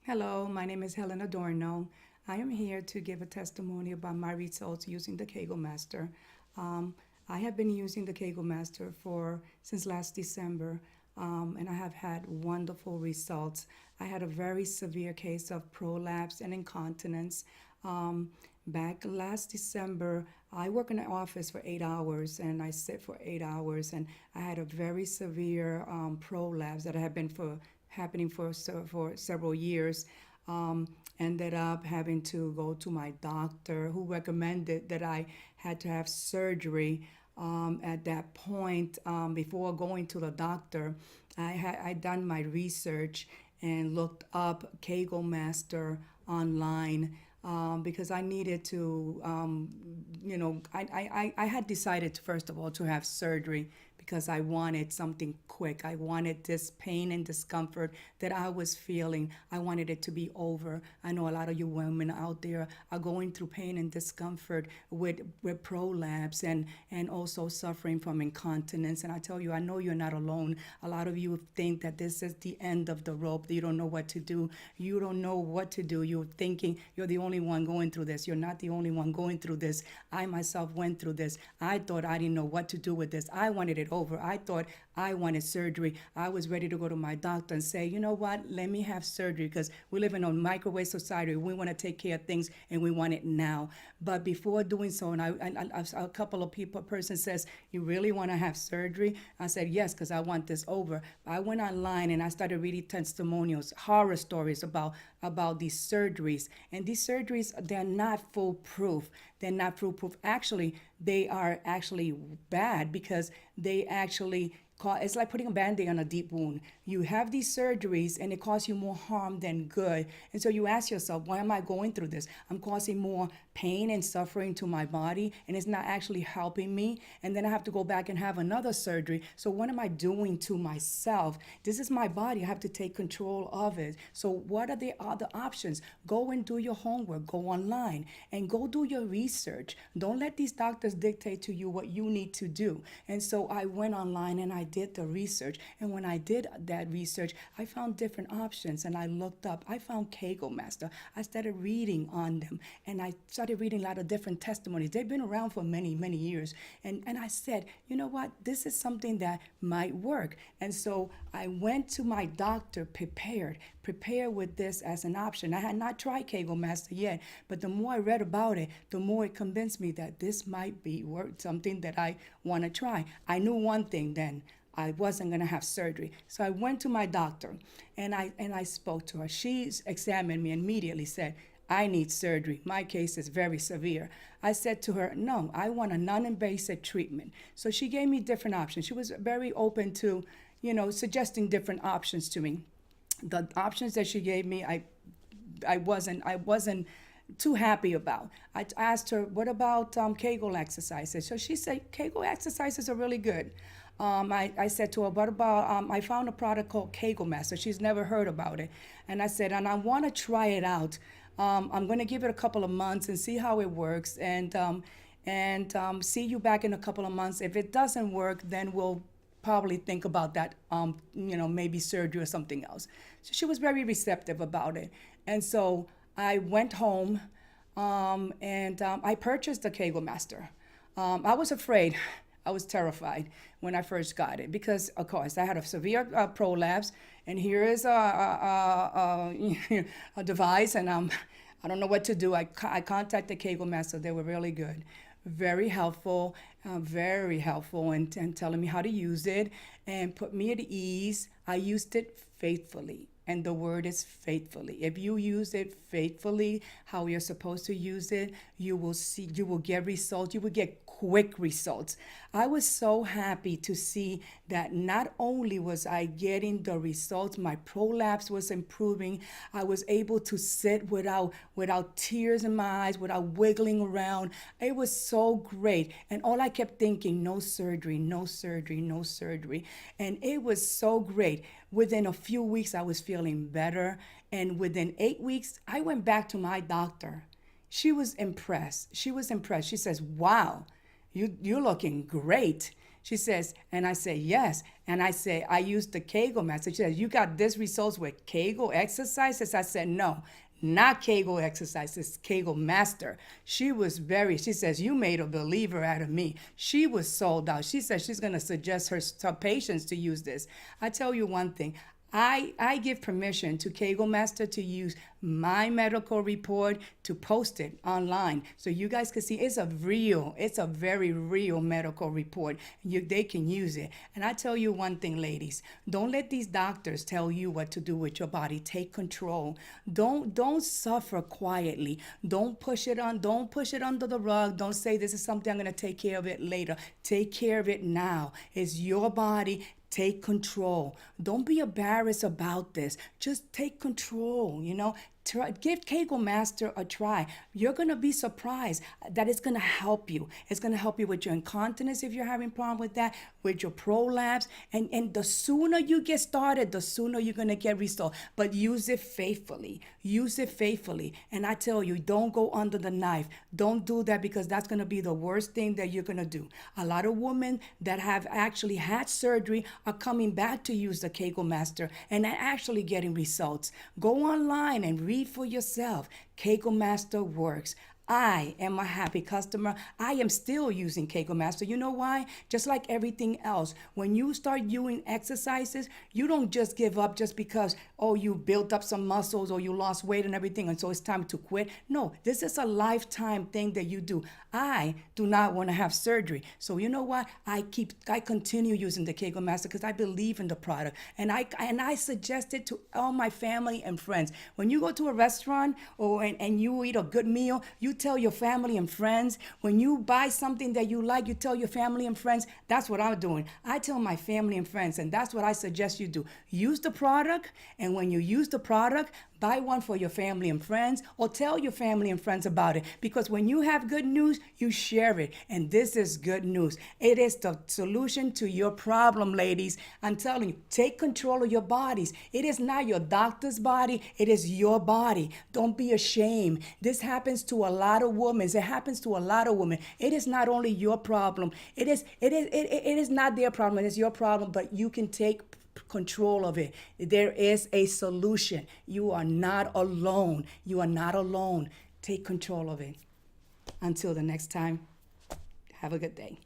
Hello, my name is Helen Adorno. I am here to give a testimony about my results using the Kegelmaster. Um, I have been using the Kegelmaster for since last December, and I have had wonderful results. I had a very severe case of prolapse and incontinence. Um, Back last December, I work in an office for 8 hours and I sit for 8 hours, and I had a very severe prolapse that had been for happening for several years. Um, Ended up having to go to my doctor, who recommended that I had to have surgery. At that point, before going to the doctor, I done my research and looked up Kegelmaster online, because I needed to, I had decided, first of all, to have surgery because I wanted something quick. I wanted this pain and discomfort that I was feeling. I wanted it to be over. I know a lot of you women out there are going through pain and discomfort with prolapse and also suffering from incontinence. And I tell you, I know you're not alone. A lot of you think that this is the end of the rope. You don't know what to do. You don't know what to do. You're thinking you're the only one going through this. You're not the only one going through this. I myself went through this. I thought I didn't know what to do with this. I wanted it over. I thought I wanted surgery. I was ready to go to my doctor and say, you know what, let me have surgery, because we live in a microwave society. We want to take care of things and we want it now. But before doing so, a couple of person says, you really want to have surgery? I said, yes, because I want this over. I went online and I started reading testimonials, horror stories about these surgeries. And these surgeries, they're not foolproof. They're not foolproof. Actually, they are actually bad because they actually it's like putting a band-aid on a deep wound. You have these surgeries and it causes you more harm than good. And so you ask yourself, why am I going through this? I'm causing more pain and suffering to my body, and it's not actually helping me. And then I have to go back and have another surgery. So what am I doing to myself? This is my body. I have to take control of it. So what are the other options? Go and do your homework. Go online and go do your research. Don't let these doctors dictate to you what you need to do. And so I went online and I did the research. And when I did that research, I found different options and I looked up. I found Kegelmaster. I started reading on them and I started reading a lot of different testimonies. They've been around for many, many years. And I said, you know what? This is something that might work. And so I went to my doctor prepared with this as an option. I had not tried Kegelmaster yet, but the more I read about it, the more it convinced me that this might be something that I want to try. I knew one thing then. I wasn't going to have surgery. So I went to my doctor and I spoke to her. She examined me and immediately said, I need surgery. My case is very severe. I said to her, no, I want a non-invasive treatment. So she gave me different options. She was very open to, suggesting different options to me. The options that she gave me, I wasn't too happy about. I asked her, what about Kegel exercises? So she said, Kegel exercises are really good. I said to her, what about, I found a product called Kegelmaster. She's never heard about it. And I said, and I want to try it out. I'm going to give it a couple of months and see how it works, and see you back in a couple of months. If it doesn't work, then we'll probably think about that, maybe surgery or something else. So she was very receptive about it. And so I went home and I purchased the Kegelmaster. I was afraid. I was terrified when I first got it because, of course, I had a severe prolapse, and here is a device, and I don't know what to do. I contacted Kegelmaster. They were really good, very helpful in telling me how to use it and put me at ease. I used it faithfully. And the word is faithfully. If you use it faithfully, how you're supposed to use it, you will get results. You will get quick results. I was so happy to see that not only was I getting the results, my prolapse was improving. I was able to sit without tears in my eyes, without wiggling around. It was so great. And all I kept thinking, no surgery, no surgery, no surgery. And it was so great. Within a few weeks, I was feeling better. And within 8 weeks, I went back to my doctor. She was impressed. She says, wow, you're looking great. She says, and I say, yes. And I say, I used the Kegelmaster. She says, you got this results with Kegel exercises? I said, no, not Kegel exercises, Kegelmaster. She says, you made a believer out of me. She was sold out. She says she's going to suggest her patients to use this. I tell you one thing. I give permission to Kegelmaster to use my medical report to post it online so you guys can see it's a very real medical report. They can use it. And I tell you one thing, ladies, don't let these doctors tell you what to do with your body. Take control. Don't suffer quietly. Don't push it under the rug. Don't say this is something I'm going to take care of it later. Take care of it now. It's your body. Take control. Don't be embarrassed about this. Just take control, Give Kegelmaster a try. You're going to be surprised that it's going to help you. It's going to help you with your incontinence if you're having a problem with that, with your prolapse. And the sooner you get started, the sooner you're going to get results. But use it faithfully. Use it faithfully. And I tell you, don't go under the knife. Don't do that because that's going to be the worst thing that you're going to do. A lot of women that have actually had surgery are coming back to use the Kegelmaster and are actually getting results. Go online and read for yourself. Kegelmaster works. I am a happy customer. I am still using Kegelmaster. You know why? Just like everything else, when you start doing exercises, you don't just give up just because, you built up some muscles or you lost weight and everything, and so it's time to quit. No, this is a lifetime thing that you do. I do not want to have surgery. So you know what? I continue using the Kegelmaster because I believe in the product. And I suggest it to all my family and friends. When you go to a restaurant and you eat a good meal, you tell your family and friends. When you buy something that you like, you tell your family and friends. That's what I'm doing. I tell my family and friends, and that's what I suggest you do. Use the product, and when you use the product, buy one for your family and friends, or tell your family and friends about it. Because when you have good news, you share it. And this is good news. It is the solution to your problem, ladies. I'm telling you, take control of your bodies. It is not your doctor's body. It is your body. Don't be ashamed. This happens to a lot of women. It happens to a lot of women. It is not only your problem. It is not their problem. It is your problem, but you can take control of it. There is a solution. You are not alone. You are not alone. Take control of it. Until the next time, have a good day.